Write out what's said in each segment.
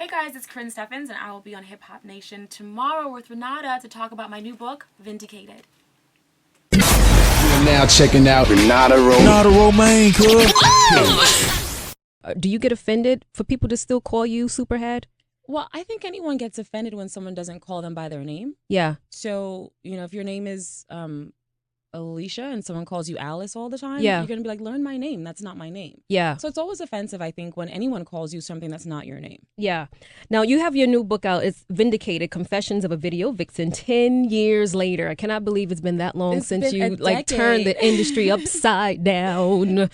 Hey guys, it's Karrine Steffans, and I will be on Hip Hop Nation tomorrow with Renata to talk about my new book, Vindicated. You're now checking out Renata Romaine, cuz. Do you get offended for people to still call you Superhead? Well, I think anyone gets offended when someone doesn't call them by their name. Yeah. So, if your name is Alicia and someone calls you Alice all the time, Yeah. you're going to be like, learn my name. That's not my name. Yeah. So it's always offensive, I think, when anyone calls you something that's not your name. Yeah. Now, you have your new book out. It's Vindicated, Confessions of a Video Vixen, 10 years later. I cannot believe it's been that long since you turned the industry upside down.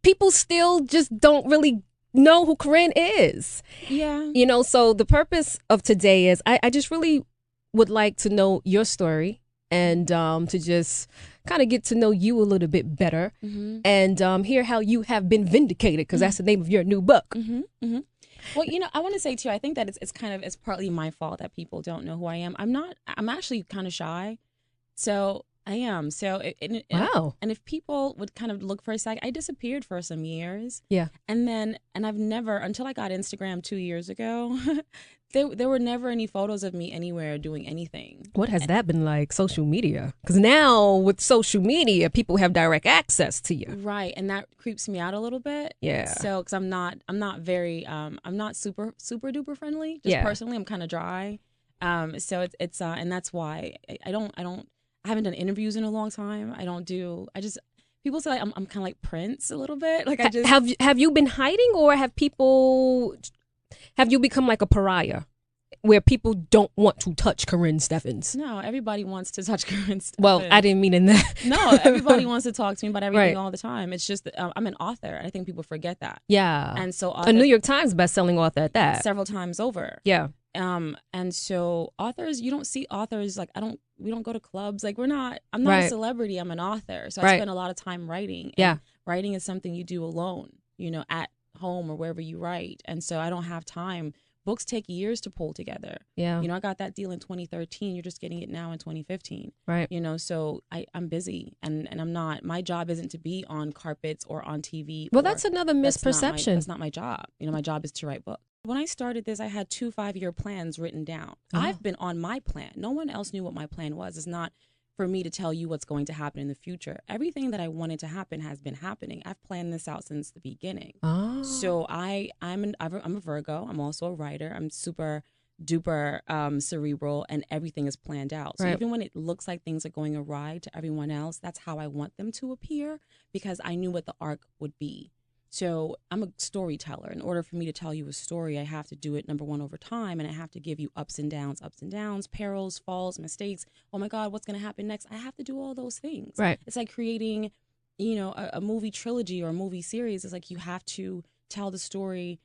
People still just don't really know who Karrine is. Yeah. So the purpose of today is I just really would like to know your story and to just kind of get to know you a little bit better and hear how you have been vindicated, because that's the name of your new book. Well, I want to say too, I think that it's partly my fault that people don't know who I am. I'm actually kind of shy. So I am. So, Wow. And if people would kind of look for a sec, I disappeared for some years. Yeah. And I've never, until I got Instagram 2 years ago, there were never any photos of me anywhere doing anything. What has that been like, social media? Because now with social media, people have direct access to you. Right. And that creeps me out a little bit. Yeah. So, because I'm not very, I'm not super duper friendly. Just personally, I'm kind of dry. So it's and that's why I haven't done interviews in a long time. People say I'm kind of like Prince a little bit. Like have you been hiding, or have you become like a pariah where people don't want to touch Karrine Steffans? No, everybody wants to touch Karrine Steffans. Well, I didn't mean in that. No, everybody wants to talk to me about everything Right. all the time. It's just that I'm an author. I think people forget that. Yeah. And so a New York Times bestselling author at that. several times over. Yeah. And so authors, you don't see authors like we don't go to clubs. Like I'm not a Right. celebrity. I'm an author. So I Right. spend a lot of time writing. Yeah. And writing is something you do alone, at home or wherever you write. And so I don't have time. Books take years to pull together. Yeah. I got that deal in 2013. You're just getting it now in 2015. Right. So I'm busy and I'm not, my job isn't to be on carpets or on TV. Well, that's another misperception. That's not my job. My job is to write books. When I started this, I had 2 5-year plans written down. Oh. I've been on my plan. No one else knew what my plan was. It's not for me to tell you what's going to happen in the future. Everything that I wanted to happen has been happening. I've planned this out since the beginning. Oh. So I'm a Virgo. I'm also a writer. I'm super duper cerebral, and everything is planned out. So Right. even when it looks like things are going awry to everyone else, that's how I want them to appear, because I knew what the arc would be. So I'm a storyteller. In order for me to tell you a story, I have to do it, number one, over time, and I have to give you ups and downs, perils, falls, mistakes. Oh my God, what's going to happen next? I have to do all those things. Right. It's like creating, a movie trilogy or a movie series. It's like you have to tell the story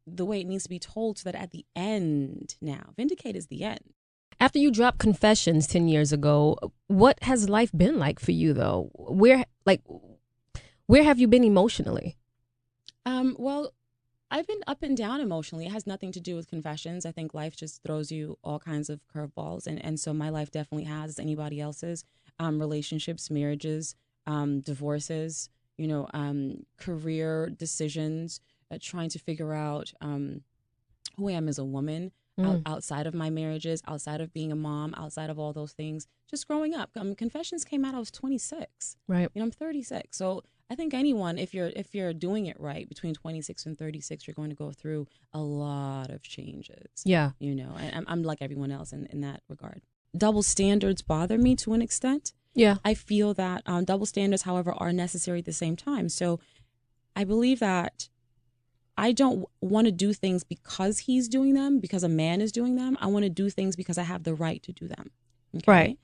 the way it needs to be told, so that at the end, now, Vindicate is the end. After you dropped Confessions 10 years ago, what has life been like for you, though? Where have you been emotionally? Well, I've been up and down emotionally. It has nothing to do with Confessions. I think life just throws you all kinds of curveballs. And so my life definitely has, as anybody else's, relationships, marriages, divorces, career decisions, trying to figure out who I am as a woman outside of my marriages, outside of being a mom, outside of all those things, just growing up. Confessions came out, I was 26. Right. I'm 36. So I think anyone, if you're doing it right, between 26 and 36, you're going to go through a lot of changes. Yeah. And I'm like everyone else in that regard. Double standards bother me to an extent. Yeah. I feel that double standards, however, are necessary at the same time. So I believe that I don't want to do things because he's doing them, because a man is doing them. I want to do things because I have the right to do them. Okay? Right.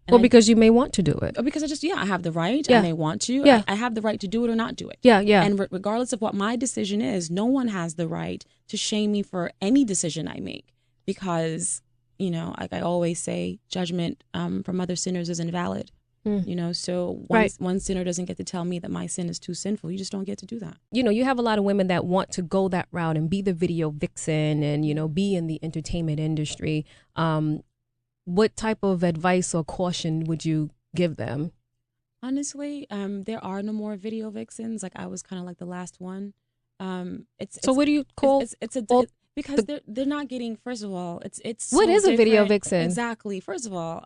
And Because you may want to do it. because I have the right. Yeah. I may want to. Yeah. I have the right to do it or not do it. Yeah, yeah. And regardless of what my decision is, no one has the right to shame me for any decision I make, because, like I always say, judgment from other sinners is invalid. So one sinner doesn't get to tell me that my sin is too sinful. You just don't get to do that. You have a lot of women that want to go that route and be the video vixen and, be in the entertainment industry. What type of advice or caution would you give them? Honestly, there are no more video vixens. Like I was kind of like the last one. So what do you call Because they're not getting. First of all, it's what so is a video different. vixen? Exactly. First of all,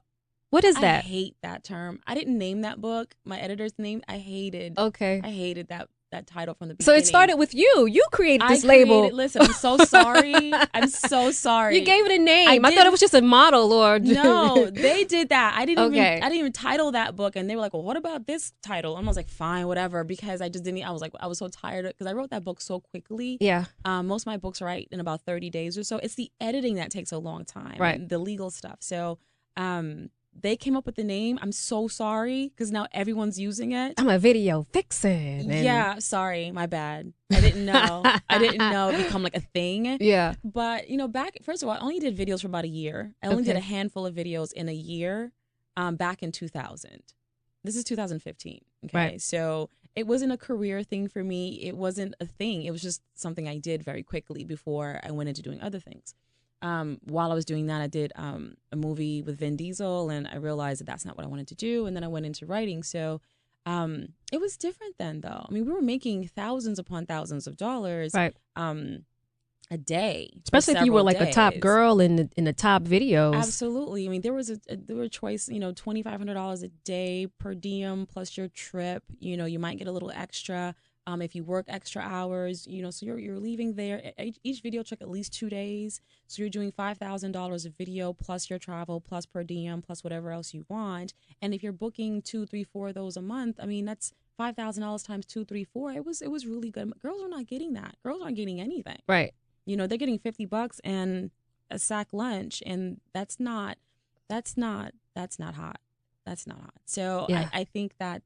what is I that? hate that term. I didn't name that book. My editor's name. I hated that title from the So beginning. it started with you. You created this I label. Listen, I'm so sorry. I'm so sorry. You gave it a name. I thought it was just a model, or no, they did that. I didn't Okay. even title that book, and they were like, "Well, what about this title?" And I was like, "Fine, whatever," because I just didn't. I was so tired because I wrote that book so quickly. Yeah. Most of my books write in about 30 days or so. It's the editing that takes a long time, right? And the legal stuff. So, they came up with the name. I'm so sorry because now everyone's using it. I'm a video vixen. Yeah, sorry, my bad. I didn't know. I didn't know it become like a thing. Yeah. But first of all, I only did videos for about a year. I only did a handful of videos in a year, back in 2000. This is 2015. Okay, right. So it wasn't a career thing for me. It wasn't a thing. It was just something I did very quickly before I went into doing other things. While I was doing that, I did a movie with Vin Diesel, and I realized that that's not what I wanted to do. And then I went into writing. So it was different then, though. I mean, we were making thousands upon thousands of dollars, right? A day, especially if you were like a top girl in the top videos. Absolutely. I mean, there was there were choice, $2,500 a day per diem plus your trip. You might get a little extra. If you work extra hours, so you're leaving there. Each video took at least 2 days. So you're doing $5,000 a video plus your travel, plus per diem, plus whatever else you want. And if you're booking 2, 3, 4 of those a month, I mean, that's $5,000 times 2, 3, 4. It was really good. Girls are not getting that. Girls aren't getting anything. Right. They're getting $50 and a sack lunch, and that's not hot. That's not hot. So yeah. I think that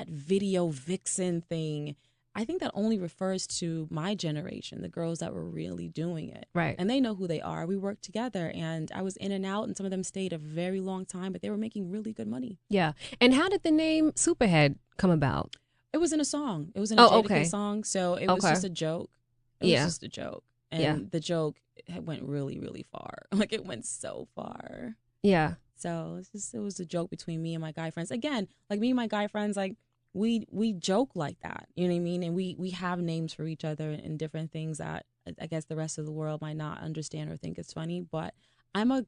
video vixen thing, I think that only refers to my generation, the girls that were really doing it. Right. And they know who they are. We worked together, and I was in and out, and some of them stayed a very long time, but they were making really good money. Yeah. And how did the name Superhead come about? It was in a song. It was in a Jadakiss song, so it was just a joke. It was just a joke. And the joke went really, really far. Like, it went so far. Yeah. So it was a joke between me and my guy friends. Again, like me and my guy friends, like we joke like that. You know what I mean? And we have names for each other and different things that I guess the rest of the world might not understand or think it's funny. But I'm a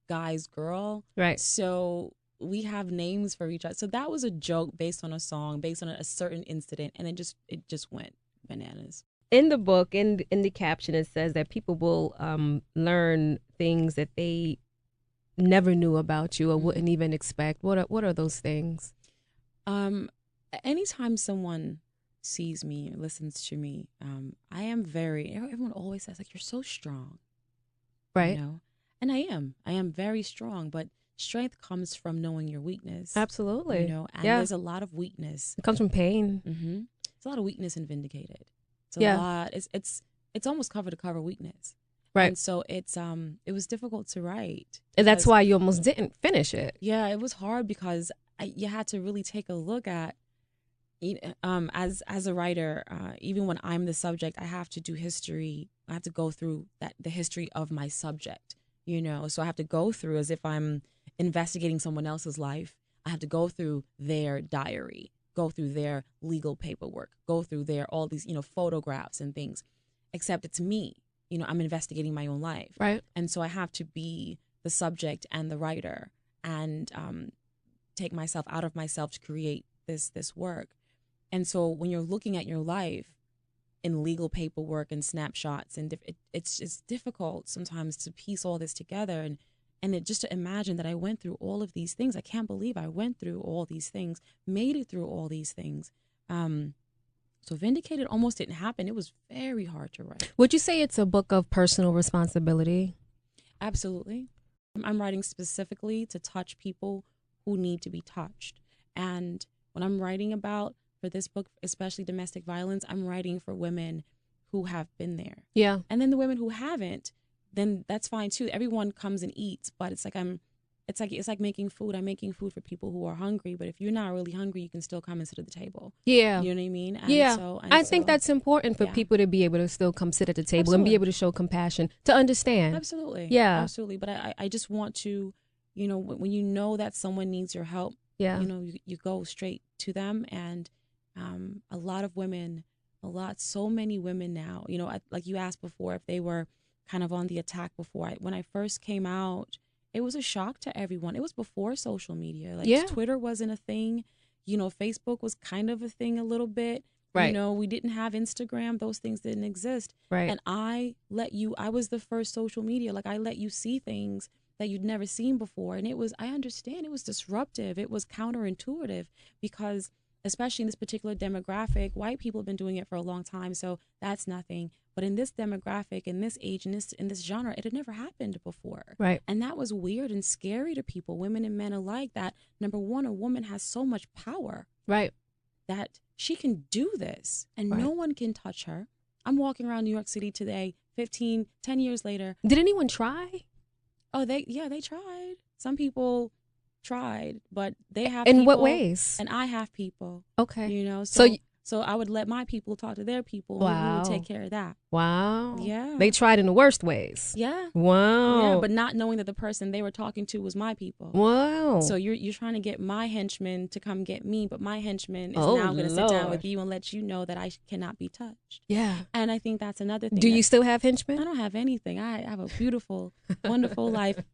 guy's girl. Right. So we have names for each other. So that was a joke based on a song, based on a certain incident. And it just went bananas. In the book, in the caption, it says that people will learn things that they never knew about you or wouldn't even expect. What are those things? Anytime someone sees me or listens to me, I am everyone always says, like, you're so strong. Right. And I am very strong, but strength comes from knowing your weakness. Absolutely. And there's a lot of weakness. It comes from pain. Mm-hmm. There's a lot of weakness in Vindicated. It's a lot. It's almost cover to cover weakness. Right. And so it was difficult to write. And that's why you almost didn't finish it. Yeah, it was hard because you had to really take a look at, as a writer, even when I'm the subject, I have to do history. I have to go through the history of my subject, So I have to go through as if I'm investigating someone else's life. I have to go through their diary, go through their legal paperwork, go through all these, photographs and things, except it's me. I'm investigating my own life. Right. And so I have to be the subject and the writer and take myself out of myself to create this work. And so when you're looking at your life in legal paperwork and snapshots, and it's difficult sometimes to piece all this together and just to imagine that I went through all of these things. I can't believe I went through all these things, made it through all these things. So Vindicated almost didn't happen. It was very hard to write. Would you say it's a book of personal responsibility? Absolutely. I'm writing specifically to touch people who need to be touched. And when I'm writing about, for this book, especially domestic violence, I'm writing for women who have been there. Yeah. And then the women who haven't, then that's fine too. Everyone comes and eats, but it's like making food. I'm making food for people who are hungry, but if you're not really hungry, you can still come and sit at the table. Yeah. You know what I mean? I think that's important for people to be able to still come sit at the table and be able to show compassion, to understand. Absolutely. Yeah. Absolutely. But I just want to, when you know that someone needs your help, you go straight to them. And a lot of women A lot. So many women now, you know, like you asked before if they were kind of on the attack before. When I first came out, it was a shock to everyone. It was before social media. Like Twitter wasn't a thing. You know, Facebook was kind of a thing a little bit. Right. You know, we didn't have Instagram. Those things didn't exist. Right. And I was the first social media. Like, I let you see things that you'd never seen before. And I understand it was disruptive. It was counterintuitive because, especially in this particular demographic, white people have been doing it for a long time. So that's nothing. But in this demographic, in this age, in this genre, it had never happened before. Right. And that was weird and scary to people, women and men alike, that, number one, a woman has so much power. Right. That she can do this and no one can touch her. I'm walking around New York City today, 10 years later. Did anyone try? Oh, they tried. Some people tried, but they have In people, what ways? And I have people. Okay. You know, so I would let my people talk to their people. Wow. Who would take care of that. Wow. Yeah. They tried in the worst ways. Yeah. Wow. Yeah, but not knowing that the person they were talking to was my people. Wow. So you're trying to get my henchman to come get me, but my henchman is now going to sit down with you and let you know that I cannot be touched. Yeah. And I think that's another thing. Do you still have henchmen? I don't have anything. I have a beautiful, wonderful life.